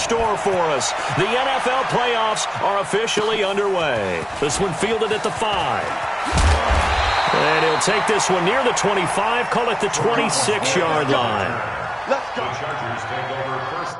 store for us. The NFL playoffs are officially underway. This one fielded at the 5. And he'll take this one near the 25, call it the 26-yard line. Let's go. The Chargers take over first.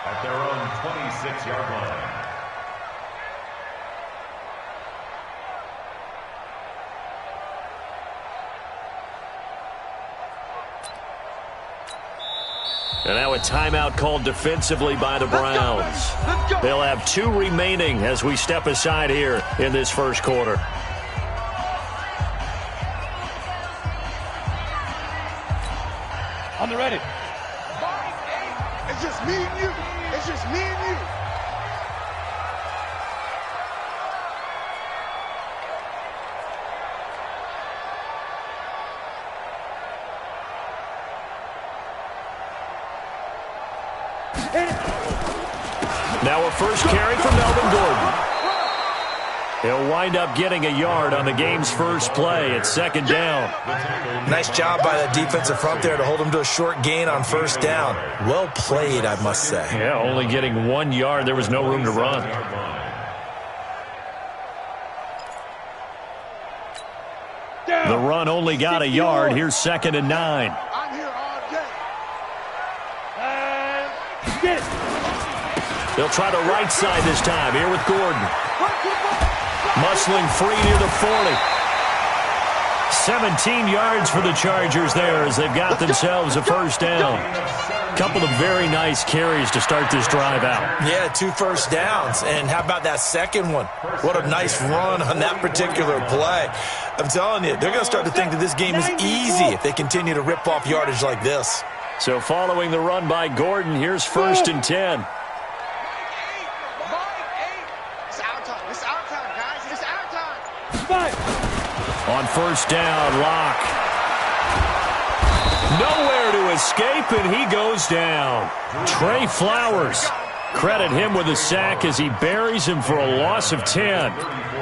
At their own 26-yard line. And now a timeout called defensively by the Browns. They'll have 2 remaining as we step aside here in this first quarter. On the ready. It's just me and you. It's just me and you. Now a first carry for Melvin Gordon. He'll wind up getting a yard on the game's first play. It's second down. Nice job by the defensive front there to hold him to a short gain on first down. Well played, I must say. Yeah, only getting 1 yard. There was no room to run. The run only got a yard. Here's second and 9. I'm here all day. Get it. They'll try the right side this time. Here with Gordon. Muscling free near the 40. 17 yards for the Chargers there as they've got themselves a first down. Couple of very nice carries to start this drive out. Yeah, 2 first downs. And how about that second one? What a nice run on that particular play. I'm telling you, they're going to start to think that this game is easy if they continue to rip off yardage like this. So following the run by Gordon, here's first and 10. On first down, Locke. Nowhere to escape, and he goes down. Trey Flowers. Credit him with a sack as he buries him for a loss of 10.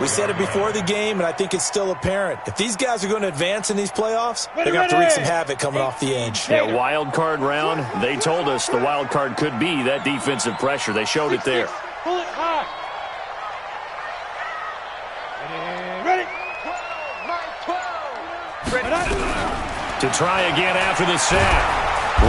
We said it before the game, and I think it's still apparent. If these guys are going to advance in these playoffs, they're going to have to wreak some havoc coming off the edge. Yeah, wild card round. They told us the wild card could be that defensive pressure. They showed it there. Pull it high. Ready? 12, 9, 12. To try again after the sack.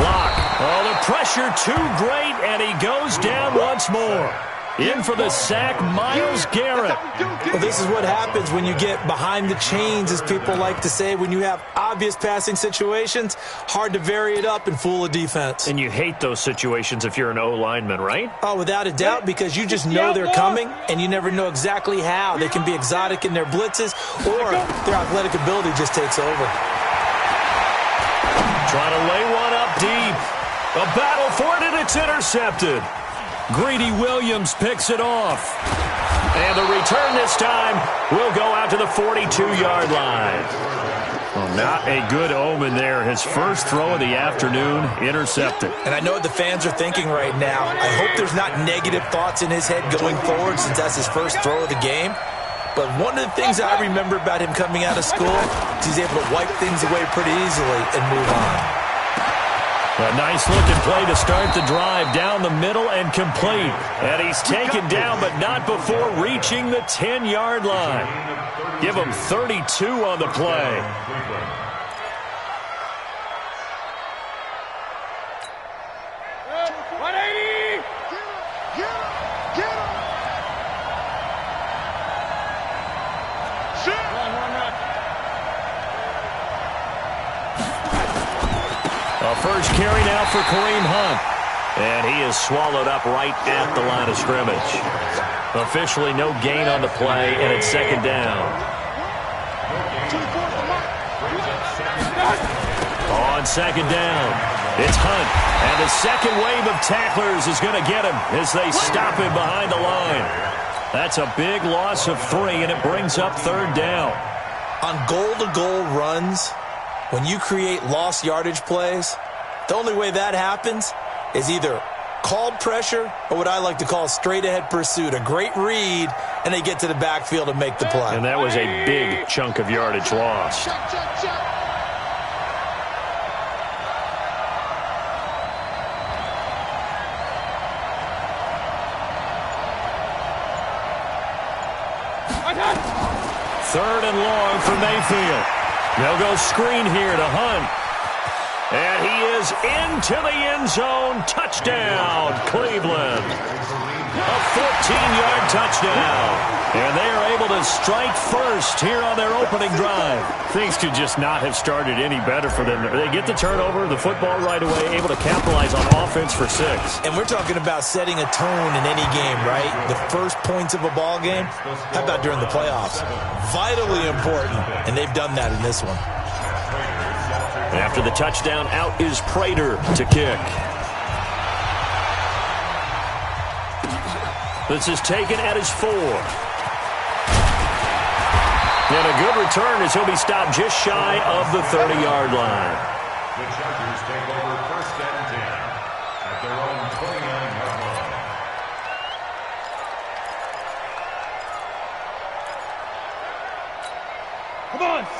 Locke. Oh, the pressure too great, and he goes down once more. In for the sack, Myles Garrett. Well, this is what happens when you get behind the chains, as people like to say. When you have obvious passing situations, hard to vary it up and fool a defense. And you hate those situations if you're an O-lineman, right? Oh, without a doubt, because you just know they're coming, and you never know exactly how. They can be exotic in their blitzes, or their athletic ability just takes over. Trying to lay one up deep. A battle for it, and it's intercepted. Greedy Williams picks it off. And the return this time will go out to the 42-yard line. Well, not a good omen there. His first throw of the afternoon intercepted. And I know what the fans are thinking right now. I hope there's not negative thoughts in his head going forward since that's his first throw of the game. But one of the things I remember about him coming out of school is he's able to wipe things away pretty easily and move on. A nice-looking play to start the drive down the middle and complete. And he's taken down, but not before reaching the 10-yard line. Give him 32 on the play. A first carry now for Kareem Hunt. And he is swallowed up right at the line of scrimmage. Officially no gain on the play, and it's second down. On second down, it's Hunt. And the second wave of tacklers is going to get him as they stop him behind the line. That's a big loss of 3, and it brings up third down. On goal-to-goal runs, when you create lost yardage plays, the only way that happens is either called pressure or what I like to call straight-ahead pursuit. A great read, and they get to the backfield and make the play. And that was a big chunk of yardage lost. Third and long for Mayfield. They'll go screen here to Hunt. And he is into the end zone. Touchdown, Cleveland. A 14-yard touchdown. And they are able to strike first here on their opening drive. Things could just not have started any better for them. They get the turnover, the football right away, able to capitalize on offense for 6. And we're talking about setting a tone in any game, right? The first points of a ball game. How about during the playoffs? Vitally important, and they've done that in this one. After the touchdown, out is Prater to kick. This is taken at his 4. And a good return as he'll be stopped just shy of the 30-yard line. The Chargers take over first and 10 at their own 29-yard line.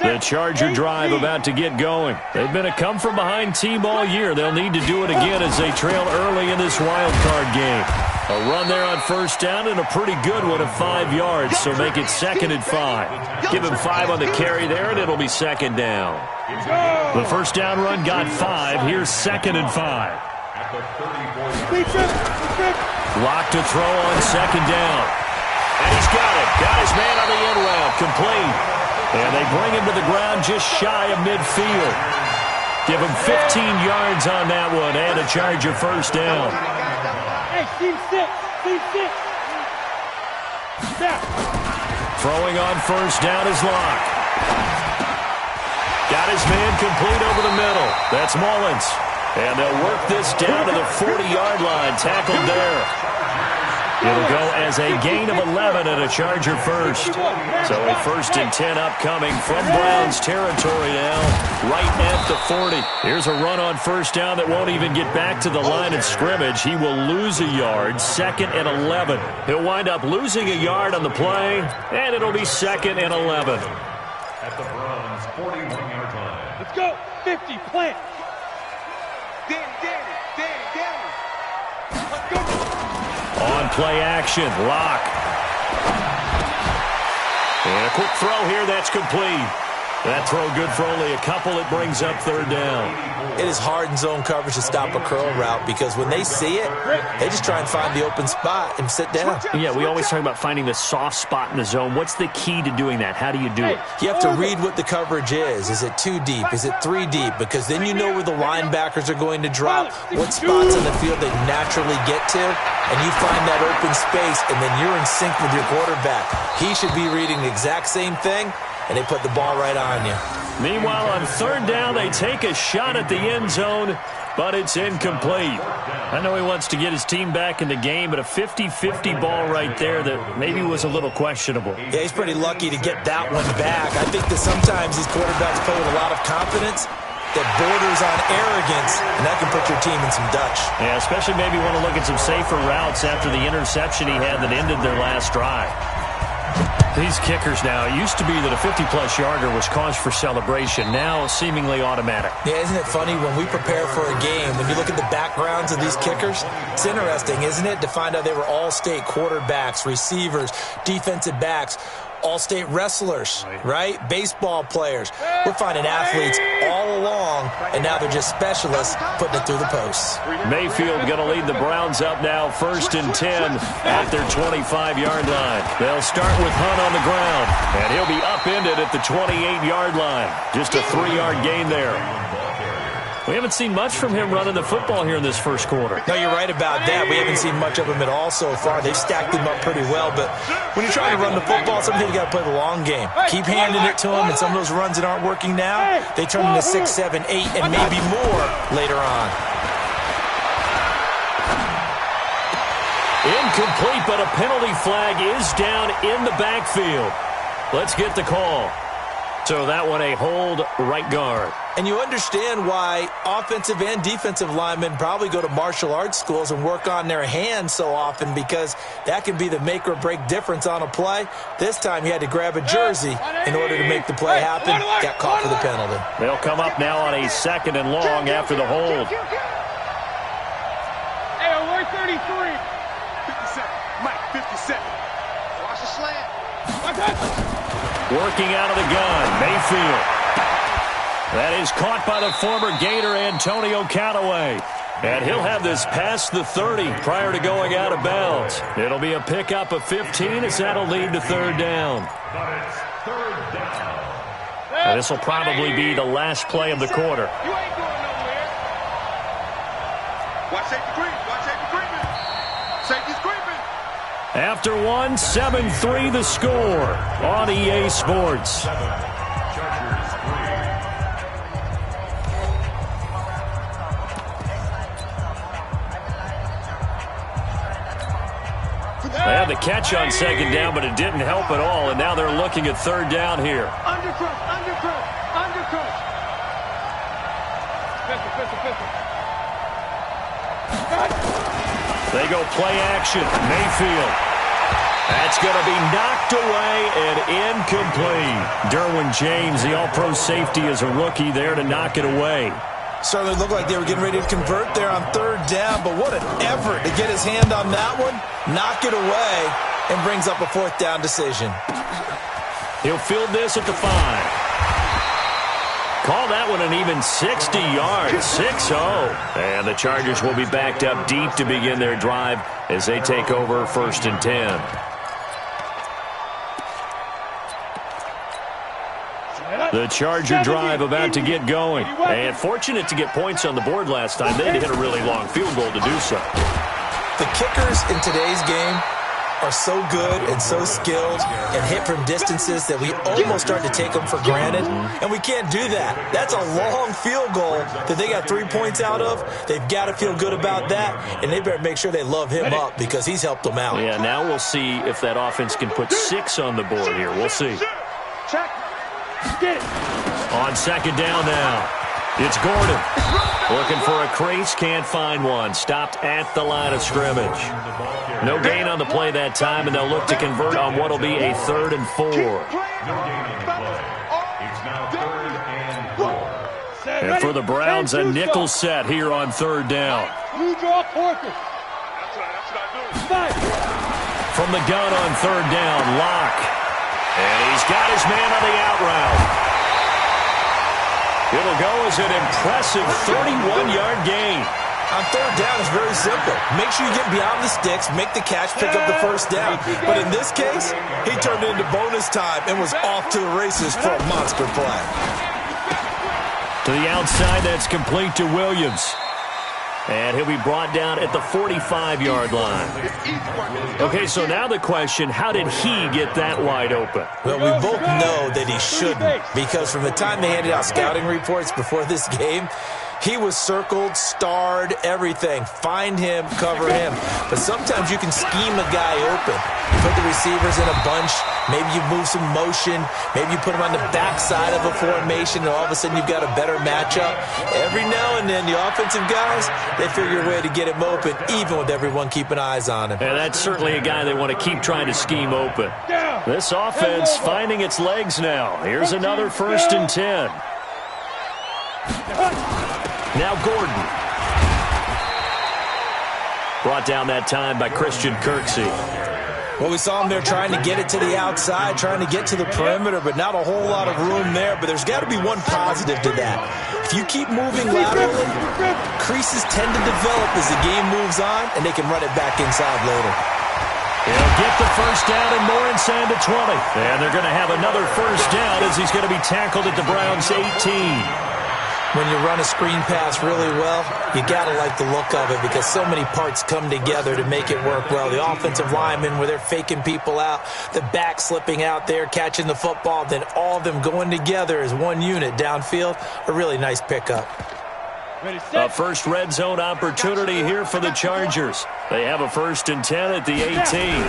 The Charger drive about to get going. They've been a come-from-behind team all year. They'll need to do it again as they trail early in this wild card game. A run there on first down and a pretty good one of 5 yards, so make it 2nd and 5. Give him 5 on the carry there, and it'll be second down. The first down run got 5. Here's 2nd and 5. Lock to throw on second down. And he's got it. Got his man on the end route. Complete. And they bring him to the ground just shy of midfield. Give him 15 yards on that one and a Charger first down. Team 6. Throwing on first down is Locke. Got his man complete over the middle. That's Mullins. And they'll work this down to the 40-yard line. Tackled there. It'll go as a gain of 11 and a Charger first. So a 1st and 10 upcoming from Browns territory now, right at the 40. Here's a run on first down that won't even get back to the line of scrimmage. He will lose a yard, 2nd and 11. He'll wind up losing a yard on the play, and it'll be 2nd and 11. At the Browns' 41-yard line. Let's go. 50, plant. Danny. Let's go. On play action, Locke. And a quick throw here, that's complete. That throw good for only a couple. It brings up third down. It is hard in zone coverage to stop a curl route because when they see it, they just try and find the open spot and sit down. Yeah, we always talk about finding the soft spot in the zone. What's the key to doing that? How do you do it? You have to read what the coverage is. Is it 2 deep? Is it 3 deep? Because then you know where the linebackers are going to drop, what spots on the field they naturally get to, and you find that open space, and then you're in sync with your quarterback. He should be reading the exact same thing, and they put the ball right on you. Meanwhile, on third down, they take a shot at the end zone, but it's incomplete. I know he wants to get his team back in the game, but a 50-50 ball right there that maybe was a little questionable. Yeah, he's pretty lucky to get that one back. I think that sometimes these quarterbacks play with a lot of confidence that borders on arrogance, and that can put your team in some Dutch. Yeah, especially maybe want to look at some safer routes after the interception he had that ended their last drive. These kickers now, it used to be that a 50-plus yarder was cause for celebration. Now, seemingly automatic. Yeah, isn't it funny when we prepare for a game, when you look at the backgrounds of these kickers, it's interesting, isn't it, to find out they were all-state quarterbacks, receivers, defensive backs, all-state wrestlers, right? Baseball players. We're finding athletes all along, and now they're just specialists putting it through the posts. Mayfield going to lead the Browns up now, 1st and 10 at their 25-yard line. They'll start with Hunt on the ground, and he'll be upended at the 28-yard line. Just a 3-yard gain there. We haven't seen much from him running the football here in this first quarter. No, you're right about that. We haven't seen much of him at all so far. They've stacked him up pretty well, but when you're trying to run the football, sometimes you got to play the long game. Keep handing it to him, and some of those runs that aren't working now, they turn into 6, 7, 8, and maybe more later on. Incomplete, but a penalty flag is down in the backfield. Let's get the call. So that one a hold right guard. And you understand why offensive and defensive linemen probably go to martial arts schools and work on their hands so often, because that can be the make or break difference on a play. This time he had to grab a jersey in order to make the play happen. Got caught for the penalty. They'll come up now on a 2nd and long after the hold. Hey, we're 33. 57. Mike, 57. Watch the slant. Working out of the gun, Mayfield. That is caught by the former Gator, Antonio Callaway. And he'll have this past the 30 prior to going out of bounds. It'll be a pickup of 15 as that'll lead to 3rd down. But it's 3rd down. Now, this will probably be the last play of the quarter. You ain't going nowhere. Watch safety creep. Watch safety creeping. Safety's creeping. After 7-3 the score on EA Sports. Chargers 3. They had the catch on 2nd down, but it didn't help at all, and now they're looking at 3rd down here. Undercrush. They go play action. Mayfield. That's going to be knocked away and incomplete. Derwin James, the all-pro safety, is a rookie there to knock it away. Certainly looked like they were getting ready to convert there on 3rd down, but what an effort to get his hand on that one, knock it away, and brings up a 4th down decision. He'll field this at the 5. Call that one an even 60 yards, 6-0. And the Chargers will be backed up deep to begin their drive as they take over 1st and 10. The Charger drive about to get going. And fortunate to get points on the board last time. They had to hit a really long field goal to do so. The kickers in today's game are so good and so skilled and hit from distances that we almost start to take them for granted, and we can't do that. That's a long field goal that they got 3 points out of. They've got to feel good about that, and they better make sure they love him up because he's helped them out. Yeah, now we'll see if that offense can put 6 on the board here. We'll see. Check. Get it. On 2nd down now, it's Gordon. Looking for a crease, can't find one. Stopped at the line of scrimmage. No gain on the play that time, and they'll look to convert on what will be a 3rd and 4. No gain on the play. It's now 3rd and 4. And for the Browns, a nickel set here on 3rd down. You draw quarters. That's what I do. From the gun on 3rd down, Locke. And he's got his man on the out route. It'll go as an impressive 31-yard gain. On 3rd down, it's very simple. Make sure you get beyond the sticks, make the catch, pick up the 1st down. But in this case, he turned it into bonus time and was off to the races for a monster play. To the outside, that's complete to Williams. And he'll be brought down at the 45-yard line. Okay, so now the question, how did he get that wide open? Well, we both know that he shouldn't, because from the time they handed out scouting reports before this game, he was circled, starred, everything. Find him, cover him. But sometimes you can scheme a guy open. You put the receivers in a bunch. Maybe you move some motion. Maybe you put him on the backside of a formation, and all of a sudden you've got a better matchup. Every now and then, the offensive guys, they figure a way to get him open, even with everyone keeping eyes on him. And that's certainly a guy they want to keep trying to scheme open. This offense finding its legs now. Here's another 1st and 10. Now Gordon. Brought down that time by Christian Kirksey. Well, we saw him there trying to get it to the outside, trying to get to the perimeter, but not a whole lot of room there. But there's got to be one positive to that. If you keep moving laterally, creases tend to develop as the game moves on, and they can run it back inside later. He'll get the 1st down and more inside the 20. And they're going to have another 1st down as he's going to be tackled at the Browns' 18. When you run a screen pass really well, you got to like the look of it because so many parts come together to make it work well. The offensive linemen, where they're faking people out, the back slipping out there, catching the football, then all of them going together as one unit downfield, a really nice pickup. A first red zone opportunity here for the Chargers. They have a 1st and 10 at the 18.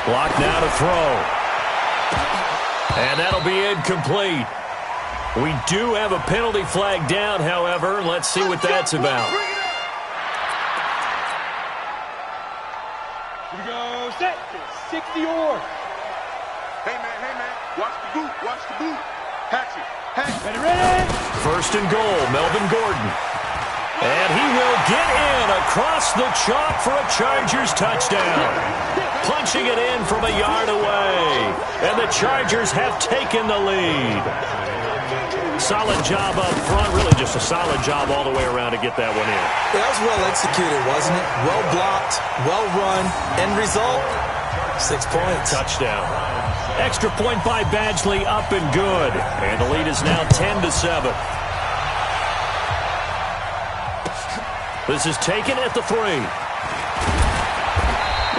Block now to throw. And that'll be incomplete. We do have a penalty flag down, however. Let's see what that's about. Here we go. Set. 60-yard. Hey, man. Watch the boot. Watch the boot. Hatch it. Ready. 1st and goal, Melvin Gordon. And he will get in across the chalk for a Chargers touchdown. Punching it in from a yard away. And the Chargers have taken the lead. Solid job up front. Really just a solid job all the way around to get that one in. That was well executed, wasn't it? Well blocked, well run. End result, 6 points. Touchdown. Extra point by Badgley, up and good. And the lead is now 10-7. This is taken at the 3.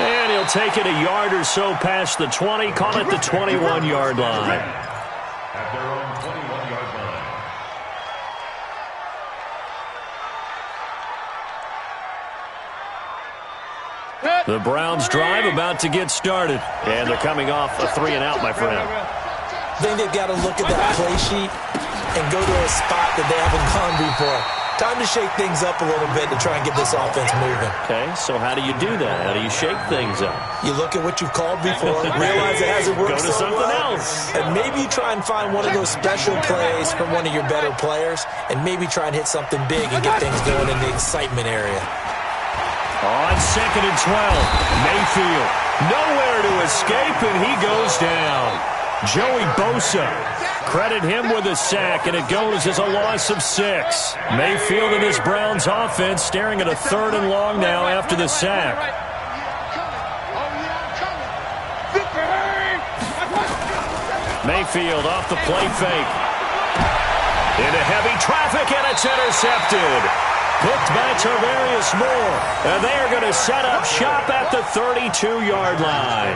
And he'll take it a yard or so past the 20. Call it the 21-yard line. At their own 21-yard line. The Browns drive about to get started. And they're coming off a 3-and-out, my friend. I think they've got to look at that play sheet and go to a spot that they haven't gone before. Time to shake things up a little bit to try and get this offense moving. Okay, so how do you do that? How do you shake things up? You look at what you've called before, realize it hasn't worked Go to so something well, else. and maybe you try and find one of those special plays from one of your better players, and maybe try and hit something big and get things going in the excitement area. On 2nd and 12, Mayfield. Nowhere to escape, and he goes down. Joey Bosa. Credit him with a sack, and it goes as a loss of 6. Mayfield and this Browns offense staring at a 3rd and long now after the sack. Mayfield off the play fake. Into heavy traffic, and it's intercepted. Hooked by Tarvarius Moore. And they are going to set up shop at the 32-yard line.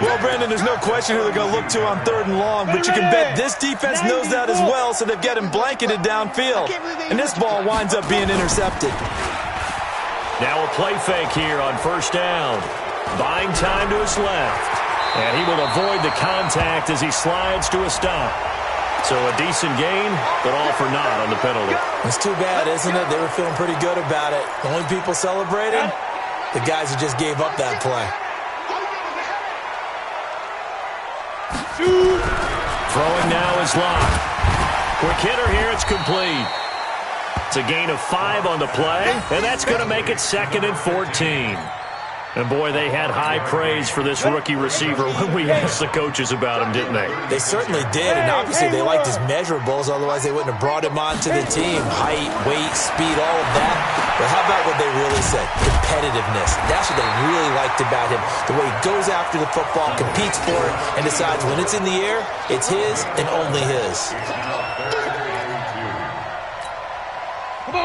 Well, Brandon, there's no question who they're going to look to on 3rd and long, but you can bet this defense knows that as well, so they've got him blanketed downfield. And this ball winds up being intercepted. Now a play fake here on 1st down. Buying time to his left. And he will avoid the contact as he slides to a stop. So a decent gain, but all for naught on the penalty. It's too bad, isn't it? They were feeling pretty good about it. The only people celebrating, the guys who just gave up that play. Throwing now is Locke. Quick hitter here, it's complete. It's a gain of 5 on the play, and that's going to make it 2nd and 14. And, boy, they had high praise for this rookie receiver when we asked the coaches about him, didn't they? They certainly did, and obviously they liked his measurables, otherwise they wouldn't have brought him onto the team. Height, weight, speed, all of that. But how about what they really said? Competitiveness. That's what they really liked about him. The way he goes after the football, competes for it, and decides when it's in the air, it's his and only his.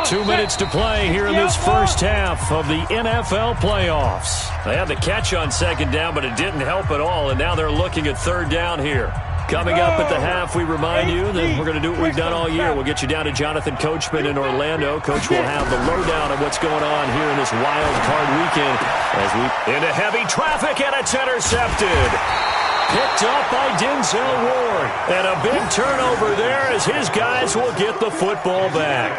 2 minutes to play here in this first half of the NFL playoffs. They had the catch on 2nd down, but it didn't help at all, and now they're looking at 3rd down here. Coming up at the half, we remind you that we're going to do what we've done all year. We'll get you down to Jonathan Coachman in Orlando. Coach will have the lowdown of what's going on here in this wild card weekend. As we into heavy traffic, and it's intercepted. Picked up by Denzel Ward. And a big turnover there as his guys will get the football back.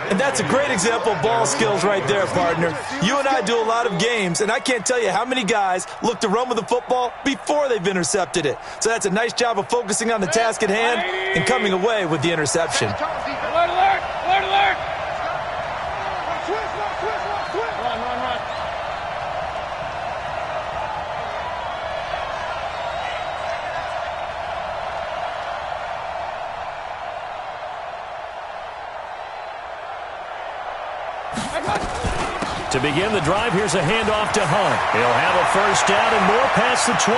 And that's a great example of ball skills right there, partner. You and I do a lot of games, and I can't tell you how many guys look to run with the football before they've intercepted it. So that's a nice job of focusing on the task at hand and coming away with the interception. Alert, alert! Alert, alert! Run, run, run. To begin the drive, here's a handoff to Hunt. He'll have a 1st down and more past the 20.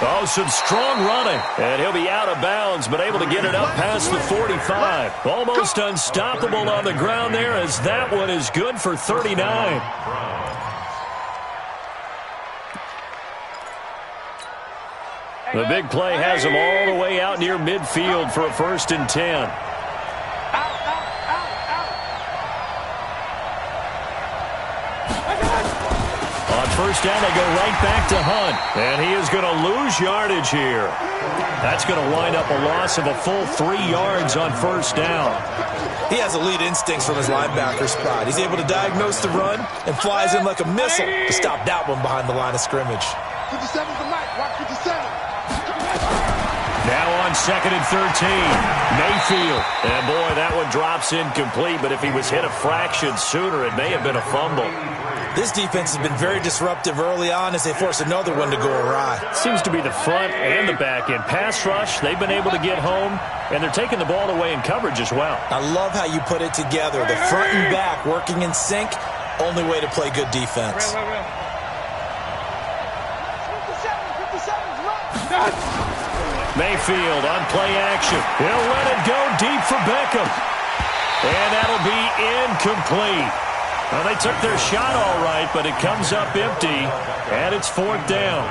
Oh, some strong running. And he'll be out of bounds, but able to get it up past the 45. Almost unstoppable on the ground there, as that one is good for 39. The big play has him all the way out near midfield for a 1st and 10. On 1st down, they go right back to Hunt. And he is going to lose yardage here. That's going to wind up a loss of a full 3 yards on 1st down. He has elite instincts from his linebacker spot. He's able to diagnose the run and flies in like a missile to stop that one behind the line of scrimmage. 57's the mic. Watch 57. Now on 2nd and 13, Mayfield. And boy, that one drops incomplete, but if he was hit a fraction sooner, it may have been a fumble. This defense has been very disruptive early on as they force another one to go awry. Seems to be the front and the back end. Pass rush, they've been able to get home, and they're taking the ball away in coverage as well. I love how you put it together. The front and back working in sync, only way to play good defense. Mayfield on play action. He'll let it go deep for Beckham. And that'll be incomplete. Well, they took their shot all right, but it comes up empty, and it's 4th down.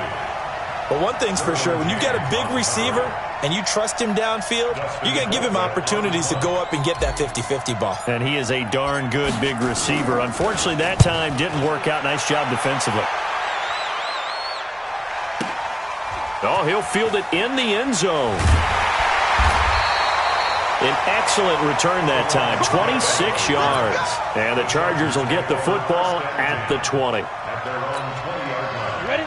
But one thing's for sure, when you get a big receiver and you trust him downfield, you're going to give him opportunities to go up and get that 50-50 ball. And he is a darn good big receiver. Unfortunately, that time didn't work out. Nice job defensively. Oh, he'll field it in the end zone. An excellent return that time, 26 yards. And the Chargers will get the football at the 20.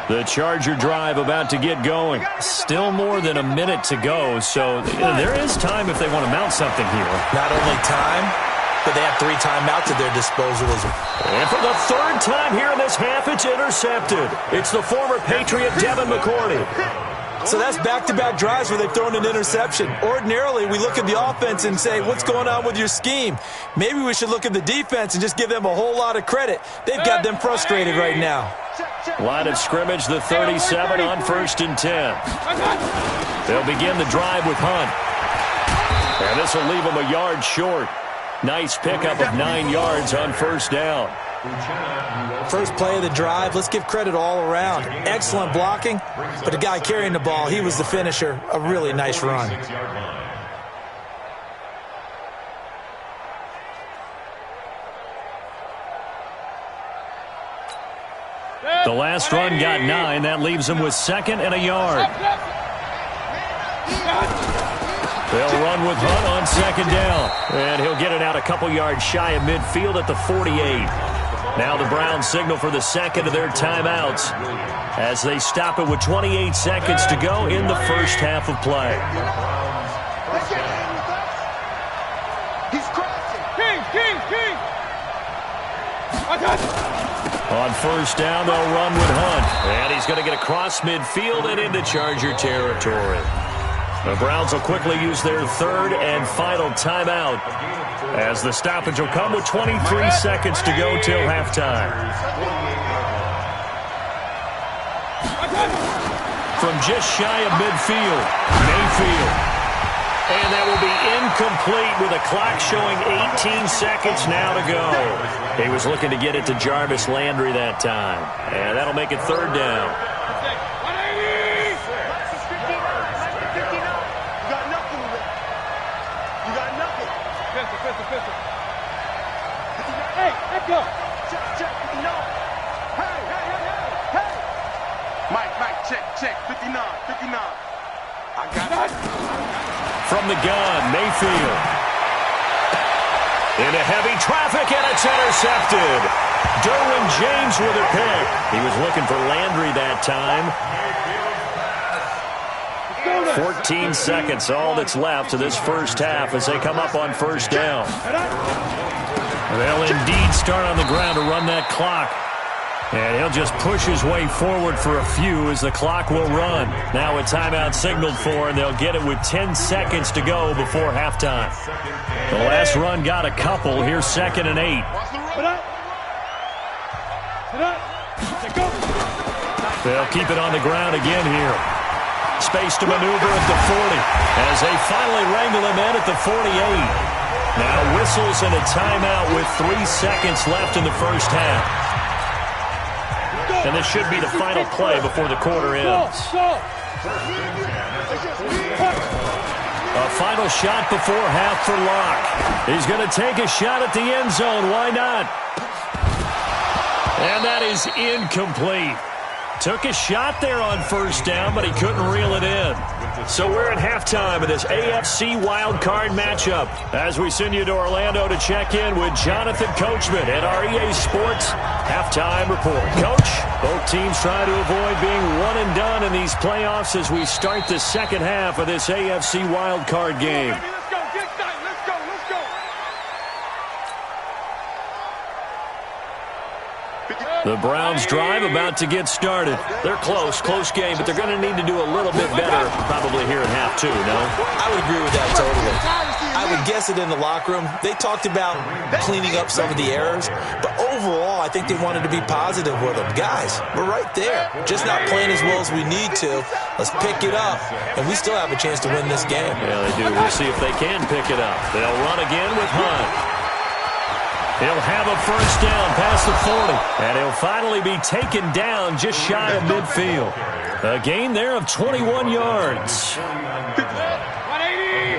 The Charger drive about to get going. Still more than a minute to go, so there is time if they want to mount something here. Not only time, but they have 3 timeouts at their disposal as well. And for the 3rd time here in this half, it's intercepted. It's the former Patriot Devin McCourty. So that's back-to-back drives where they've thrown an interception. Ordinarily, we look at the offense and say, what's going on with your scheme? Maybe we should look at the defense and just give them a whole lot of credit. They've got them frustrated right now. Line of scrimmage, the 37 on 1st and 10. They'll begin the drive with Hunt. And this will leave them a yard short. Nice pickup of 9 yards on 1st down. First play of the drive, let's give credit all around. Excellent blocking, but the guy carrying the ball, he was the finisher. A really nice run. The last run got 9. That leaves him with 2nd and a yard. They'll run with Hunt on 2nd down. And he'll get it out a couple yards shy of midfield at the 48. Now the Browns signal for the 2nd of their timeouts as they stop it with 28 seconds to go in the 1st half of play. He's crossing. King. On 1st down, they'll run with Hunt. And he's going to get across midfield and into Charger territory. The Browns will quickly use their 3rd and final timeout as the stoppage will come with 23 seconds to go till halftime. From just shy of midfield, Mayfield. And that will be incomplete with a clock showing 18 seconds now to go. He was looking to get it to Jarvis Landry that time. And that'll make it 3rd down. Hey, let's go. Check, no. Hey. Mike, check, 59. I got it. From the gun, Mayfield. Into heavy traffic, and it's intercepted. Derwin James with a pick. He was looking for Landry that time. 14 seconds, all that's left to this 1st half as they come up on 1st down. They'll indeed start on the ground to run that clock. And he'll just push his way forward for a few as the clock will run. Now a timeout signaled for, and they'll get it with 10 seconds to go before halftime. The last run got a couple. Here's 2nd and 8. They'll keep it on the ground again here. Space to maneuver at the 40 as they finally wrangle him in at the 48. Now whistles and a timeout with 3 seconds left in the first half. And this should be the final play before the quarter ends. A final shot before half for Locke. He's going to take a shot at the end zone. Why not? And that is incomplete. Took a shot there on first down, but he couldn't reel it in. So we're at halftime of this AFC wildcard matchup as we send you to Orlando to check in with Jonathan Coachman at our EA Sports Halftime Report. Coach, both teams try to avoid being one and done in these playoffs as we start the second half of this AFC wildcard game. Let's go. Get tight. Let's go. Let's go. The Browns drive about to get started. They're close game, but they're going to need to do a little bit better probably here in half two, no? I would agree with that totally. I would guess it in the locker room. They talked about cleaning up some of the errors, but overall I think they wanted to be positive with them. Guys, we're right there. Just not playing as well as we need to. Let's pick it up, and we still have a chance to win this game. Yeah, they do. We'll see if they can pick it up. They'll run again with Hunt. He'll have a first down past the 40, and he'll finally be taken down just shy of midfield. A gain there of 21 yards. 180.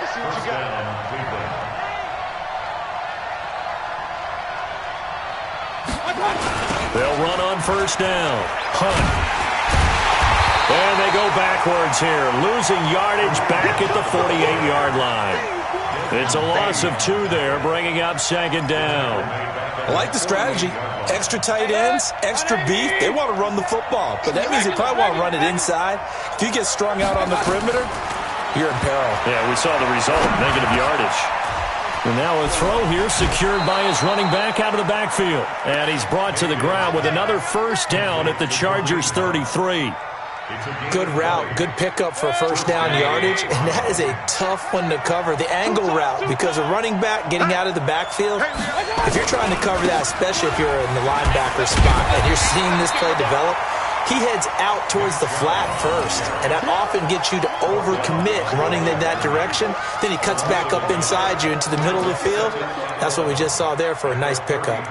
Let's see what you got. They'll run on first down. Hunt. And they go backwards here, losing yardage back at the 48-yard line. It's a loss of 2 there, bringing up second down. I like the strategy. Extra tight ends, extra beef. They want to run the football, but that means they probably want to run it inside. If you get strung out on the perimeter, you're in peril. Yeah, we saw the result, negative yardage. And now a throw here secured by his running back out of the backfield. And he's brought to the ground with another first down at the Chargers' 33. Good route, good pickup for first down yardage, and that is a tough one to cover, the angle route, because a running back getting out of the backfield, if you're trying to cover that, especially if you're in the linebacker spot and you're seeing this play develop, he heads out towards the flat first, and that often gets you to overcommit running in that direction. Then he cuts back up inside you into the middle of the field. That's what we just saw there for a nice pickup.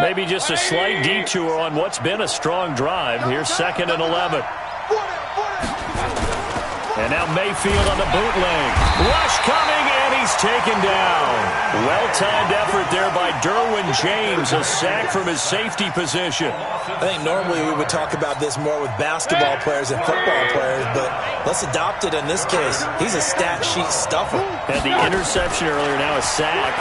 Maybe just a slight detour on what's been a strong drive. Here's 2nd and 11. And now Mayfield on the bootleg. Rush coming, and he's taken down. Well-timed effort there by Derwin James. A sack from his safety position. I think normally we would talk about this more with basketball players and football players, but let's adopt it in this case. He's a stat sheet stuffer. And the interception earlier, now a sack.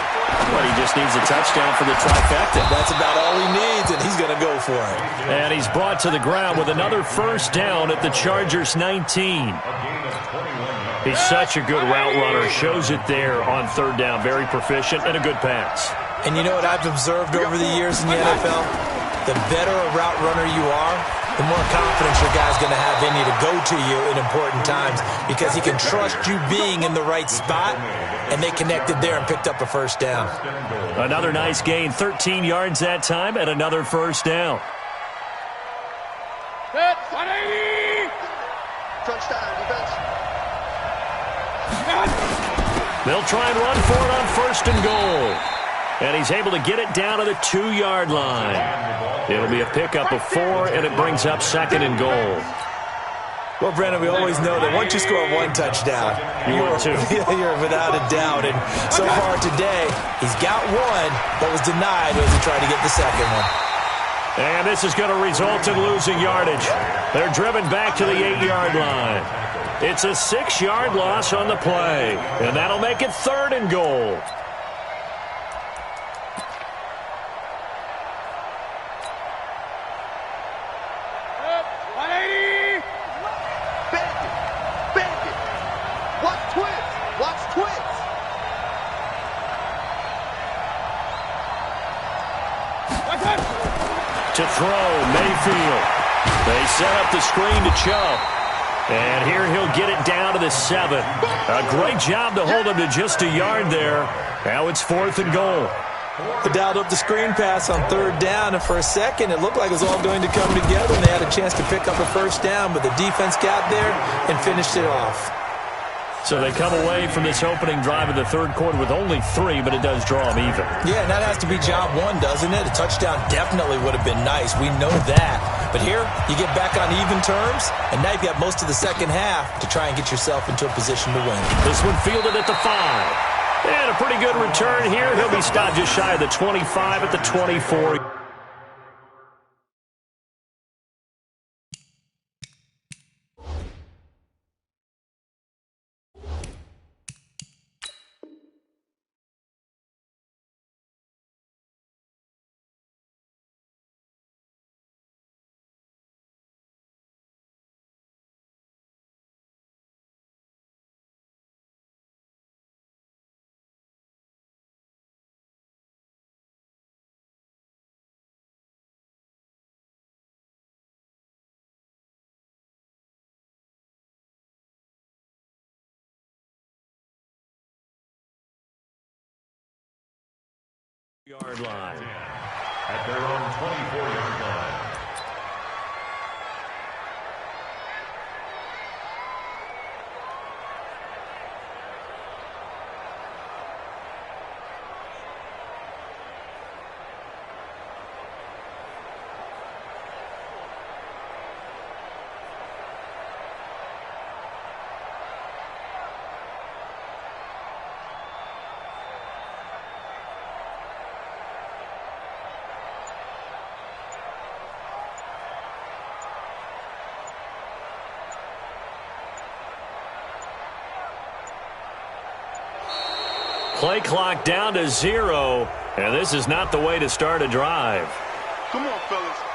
But he just needs a touchdown for the trifecta. That's about all he needs, and he's going to go for it. And he's brought to the ground with another first down at the Chargers' 19. He's such a good route runner. Shows it there on third down. Very proficient and a good pass. And you know what I've observed over the years in the NFL? The better a route runner you are, the more confidence your guy's going to have in you to go to you in important times because he can trust you being in the right spot, and they connected there and picked up a first down. Another nice gain, 13 yards that time, and another first down. 180. Touchdown, defense. They'll try and run for it on first and goal. And he's able to get it down to the 2-yard line. It'll be a pickup of 4, and it brings up 2nd and goal. Well, Brandon, we always know that once you score one touchdown, you're without a doubt. And so far today, he's got one, but was denied as he tried to get the second one. And this is going to result in losing yardage. They're driven back to the 8-yard line. It's a 6-yard loss on the play, and that'll make it 3rd and goal. To throw, Mayfield. They set up the screen to Chubb. And here he'll get it down to the 7. A great job to hold him to just a yard there. Now it's 4th and goal. They dialed up the screen pass on third down, and for a second, it looked like it was all going to come together, and they had a chance to pick up a first down, but the defense got there and finished it off. So they come away from this opening drive in the third quarter with only 3, but it does draw them even. Yeah, and that has to be job one, doesn't it? A touchdown definitely would have been nice. We know that. But here, you get back on even terms, and now you've got most of the second half to try and get yourself into a position to win. This one fielded at the 5. And a pretty good return here. He'll be stopped just shy of the 25 at the 24. Yard line. At their own 24-yard line. Play clock down to 0, and this is not the way to start a drive. Come on, fellas.